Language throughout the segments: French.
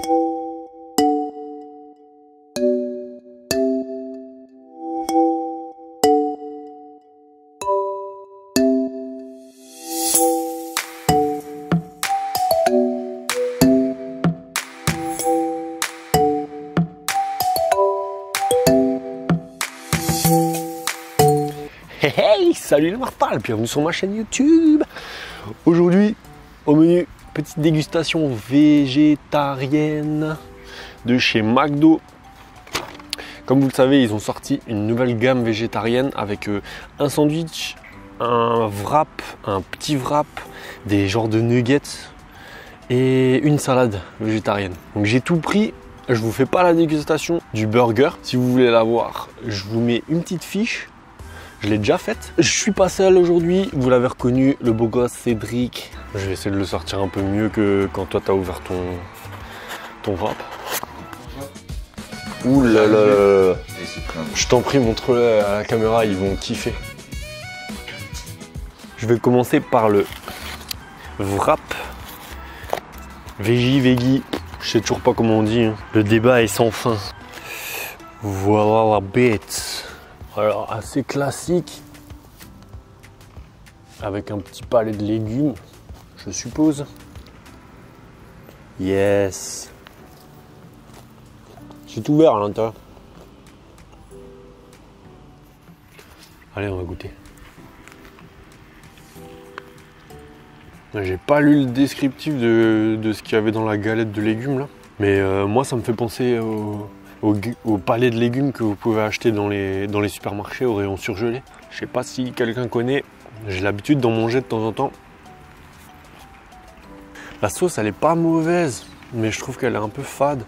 Hey, salut les Marpal, bienvenue sur ma chaîne YouTube. Aujourd'hui, au menu, petite dégustation végétarienne de chez McDo. Comme vous le savez, ils ont sorti une nouvelle gamme végétarienne avec un sandwich, un wrap, un petit wrap, des genres de nuggets et une salade végétarienne. Donc j'ai tout pris. Je vous fais pas la dégustation du burger. Si vous voulez la voir, je vous mets une petite fiche. Je l'ai déjà faite. Je suis pas seul aujourd'hui, vous l'avez reconnu, le beau gosse Cédric. Je vais essayer de le sortir un peu mieux que quand toi t'as ouvert ton wrap. Ouh là là. Je t'en prie, montre-le à la caméra, ils vont kiffer. Je vais commencer par le wrap. Veggie. Je sais toujours pas comment on dit. Hein. Le débat est sans fin. Voilà la bête. Alors assez classique, avec un petit palais de légumes, je suppose. Yes. C'est ouvert à l'intérieur. Allez, on va goûter. J'ai pas lu le descriptif de ce qu'il y avait dans la galette de légumes là, mais moi ça me fait penser au palais de légumes que vous pouvez acheter dans les supermarchés au rayon surgelé. Je sais pas si quelqu'un connaît, j'ai l'habitude d'en manger de temps en temps. La sauce elle est pas mauvaise, mais je trouve qu'elle est un peu fade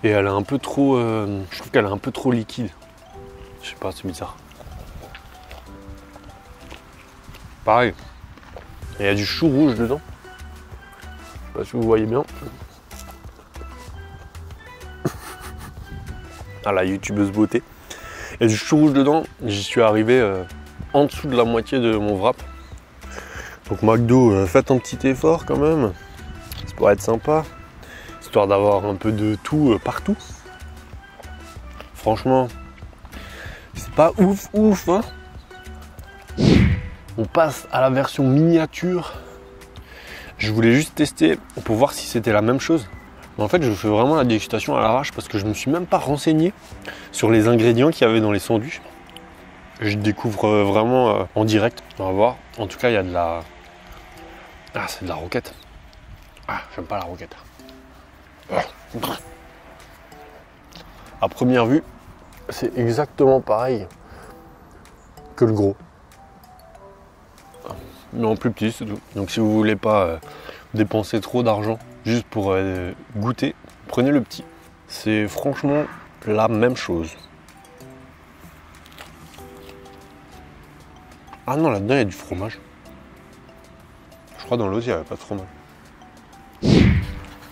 et elle est un peu trop, je trouve qu'elle est un peu trop liquide. Je sais pas, c'est bizarre. Pareil, il y a du chou rouge dedans. Je sais pas si vous voyez bien. À la youtubeuse beauté. Il y a du chou rouge dedans. J'y suis arrivé en dessous de la moitié de mon wrap. Donc McDo, faites un petit effort quand même. Ça pourrait être sympa. Histoire d'avoir un peu de tout partout. Franchement, c'est pas ouf hein. On passe à la version miniature. Je voulais juste tester pour voir si c'était la même chose. En fait, je fais vraiment la dégustation à l'arrache parce que je ne me suis même pas renseigné sur les ingrédients qu'il y avait dans les sandwichs. Je découvre vraiment en direct. On va voir. En tout cas, il y a de la... Ah, c'est de la roquette. Ah, j'aime pas la roquette. À première vue, c'est exactement pareil que le gros. Mais en plus petit, c'est tout. Donc si vous voulez pas dépenser trop d'argent juste pour goûter, prenez le petit. C'est franchement la même chose. Ah non, là-dedans il y a du fromage. Je crois dans l'autre il n'y avait pas de fromage.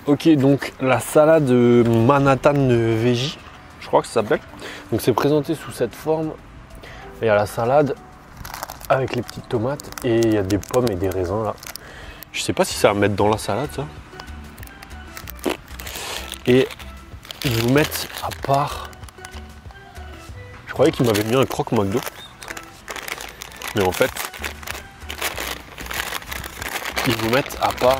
Ok, donc la salade Manhattan Veggie, je crois que ça s'appelle. Donc c'est présenté sous cette forme. Il y a la salade avec les petites tomates et il y a des pommes et des raisins là. Je sais pas si ça va mettre dans la salade ça. Et ils vous mettent à part. Je croyais qu'ils m'avaient mis un croque McDo. Mais en fait, ils vous mettent à part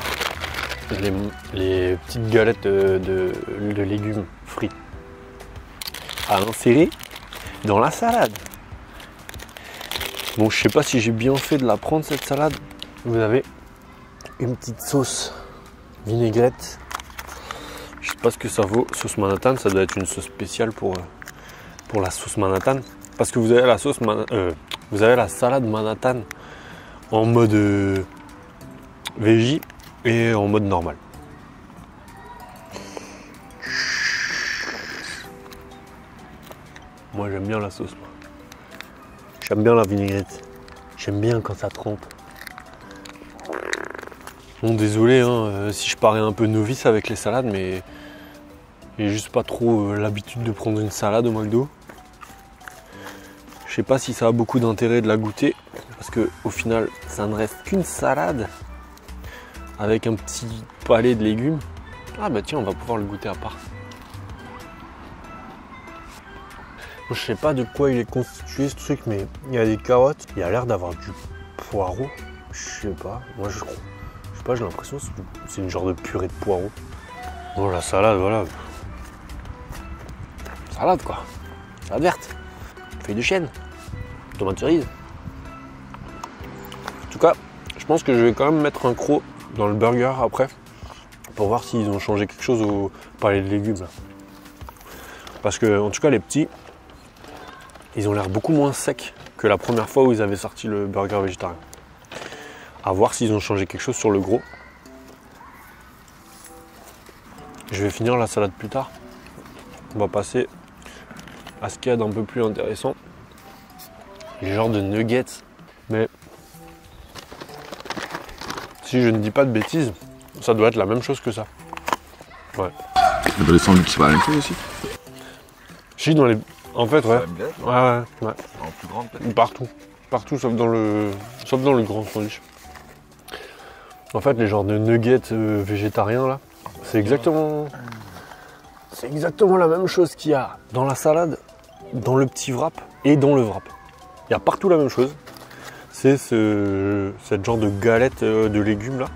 les petites galettes de légumes frits à insérer dans la salade. Bon, je sais pas si j'ai bien fait de la prendre cette salade. Vous avez une petite sauce vinaigrette. Je sais pas ce que ça vaut, sauce Manhattan, ça doit être une sauce spéciale pour la sauce Manhattan. Parce que vous avez la sauce vous avez la salade Manhattan en mode veggie et en mode normal. Moi j'aime bien la sauce. J'aime bien la vinaigrette. J'aime bien quand ça trempe. Bon, désolé hein, si je parais un peu novice avec les salades, mais j'ai juste pas trop l'habitude de prendre une salade au McDo. Je sais pas si ça a beaucoup d'intérêt de la goûter, parce que au final, ça ne reste qu'une salade avec un petit palais de légumes. Ah bah tiens, on va pouvoir le goûter à part. Je sais pas de quoi il est constitué ce truc, mais il y a des carottes, il y a l'air d'avoir du poireau. Je sais pas, moi je sais pas, j'ai l'impression que c'est une genre de purée de poireau. Bon, la salade, voilà. Salade quoi. Salade verte. Feuille de chêne. Tomate cerise. En tout cas, je pense que je vais quand même mettre un croc dans le burger après pour voir s'ils ont changé quelque chose au palais de légumes là. Parce que en tout cas les petits, ils ont l'air beaucoup moins secs que la première fois où ils avaient sorti le burger végétarien. À voir s'ils ont changé quelque chose sur le gros. Je vais finir la salade plus tard. On va passer à ce qu'il y a d'un peu plus intéressant. Les genres de nuggets. Mais si je ne dis pas de bêtises, ça doit être la même chose que ça. Ouais. Dans les sandwichs, c'est pas la même chose aussi? Si, dans les... En fait, ouais. Ouais. En plus grande peut-être? Partout. Partout, sauf dans le grand sandwich. En fait, les genres de nuggets végétariens, là, c'est exactement la même chose qu'il y a dans la salade, dans le petit wrap et dans le wrap. Il y a partout la même chose. C'est cette genre de galette de légumes, là.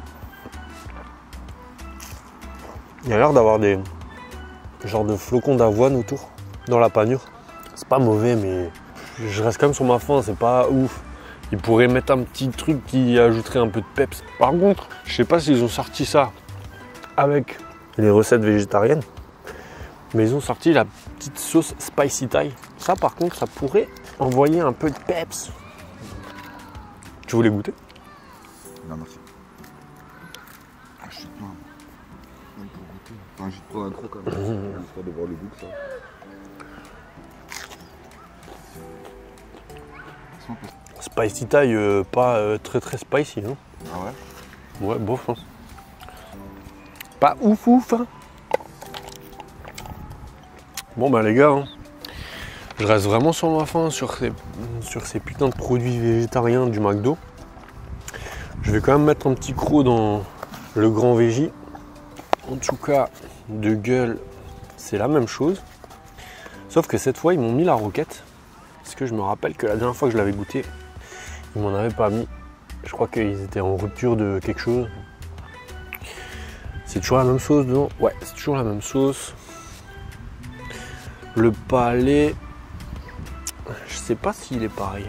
Il y a l'air d'avoir des genres de flocons d'avoine autour, dans la panure. C'est pas mauvais, mais je reste quand même sur ma faim, c'est pas ouf. Ils pourraient mettre un petit truc qui ajouterait un peu de peps. Par contre, je sais pas s'ils ont sorti ça avec les recettes végétariennes, mais ils ont sorti la petite sauce spicy Thai. Ça, par contre, ça pourrait envoyer un peu de peps. Tu voulais goûter? Non, merci. Ah, je suis plein. Même pour goûter. Enfin, j'ai trop un croc quand même. Histoire de voir le goût que ça. Spicy Thai, pas très spicy, non? Ah ouais? Ouais, bof. Hein. Pas ouf, hein. Bon bah les gars, hein, je reste vraiment sur ma faim sur ces putains de produits végétariens du McDo. Je vais quand même mettre un petit croc dans le grand végé. En tout cas, de gueule, c'est la même chose. Sauf que cette fois, ils m'ont mis la roquette. Parce que je me rappelle que la dernière fois que je l'avais goûté, ils m'en avaient pas mis. Je crois qu'ils étaient en rupture de quelque chose. C'est toujours la même sauce dedans. Ouais, c'est toujours la même sauce. Le palais, je sais pas s'il est pareil.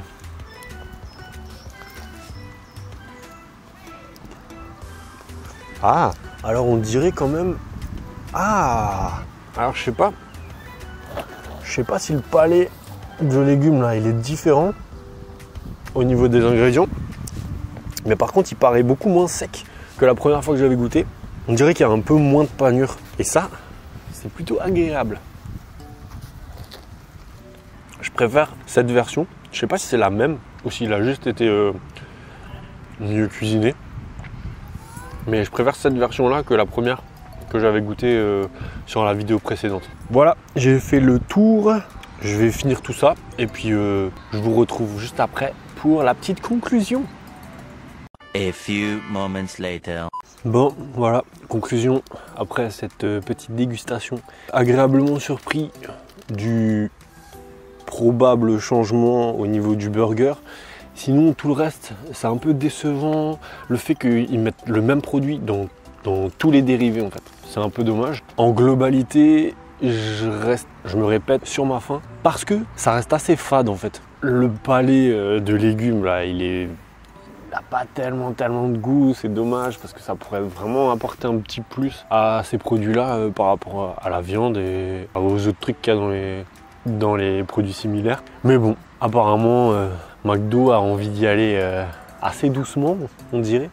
Ah, alors on dirait quand même. Ah, alors je sais pas. Je sais pas si le palais de légumes là, il est différent au niveau des ingrédients. Mais par contre, il paraît beaucoup moins sec que la première fois que j'avais goûté. On dirait qu'il y a un peu moins de panure. Et ça, c'est plutôt agréable. Je préfère cette version. Je sais pas si c'est la même ou s'il a juste été mieux cuisiné. Mais je préfère cette version-là que la première que j'avais goûté sur la vidéo précédente. Voilà, j'ai fait le tour. Je vais finir tout ça et puis je vous retrouve juste après pour la petite conclusion. A few moments later. Bon, voilà, conclusion après cette petite dégustation. Agréablement surpris du probable changement au niveau du burger. Sinon, tout le reste, c'est un peu décevant. Le fait qu'ils mettent le même produit dans tous les dérivés, en fait. C'est un peu dommage. En globalité, je me répète sur ma faim parce que ça reste assez fade, en fait. Le palais de légumes, là, il n'a pas tellement de goût. C'est dommage parce que ça pourrait vraiment apporter un petit plus à ces produits-là par rapport à la viande et aux autres trucs qu'il y a dans les produits similaires. Mais bon, apparemment, McDo a envie d'y aller assez doucement, on dirait.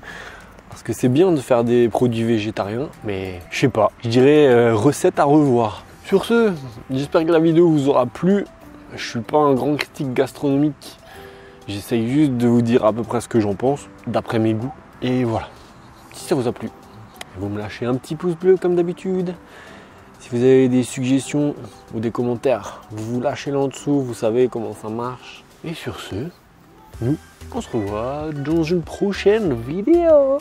Parce que c'est bien de faire des produits végétariens, mais je sais pas. Je dirais recette à revoir. Sur ce, j'espère que la vidéo vous aura plu. Je suis pas un grand critique gastronomique. J'essaye juste de vous dire à peu près ce que j'en pense, d'après mes goûts. Et voilà. Si ça vous a plu, vous me lâchez un petit pouce bleu comme d'habitude. Si vous avez des suggestions ou des commentaires, vous lâchez là en dessous, vous savez comment ça marche. Et sur ce, nous, on se revoit dans une prochaine vidéo.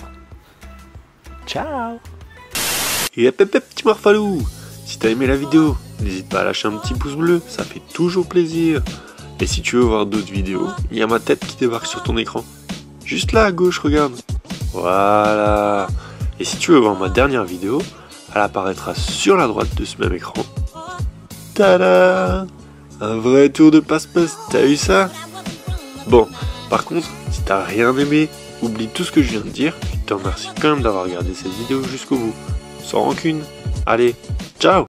Ciao! Et hop, petit morphalou, si t'as aimé la vidéo, n'hésite pas à lâcher un petit pouce bleu, ça fait toujours plaisir. Et si tu veux voir d'autres vidéos, il y a ma tête qui débarque sur ton écran. Juste là à gauche, regarde. Voilà. Et si tu veux voir ma dernière vidéo, elle apparaîtra sur la droite de ce même écran. Tada! Un vrai tour de passe-passe, t'as eu ça? Bon, par contre, si t'as rien aimé, oublie tout ce que je viens de dire, je te remercie quand même d'avoir regardé cette vidéo jusqu'au bout. Sans rancune. Allez, ciao!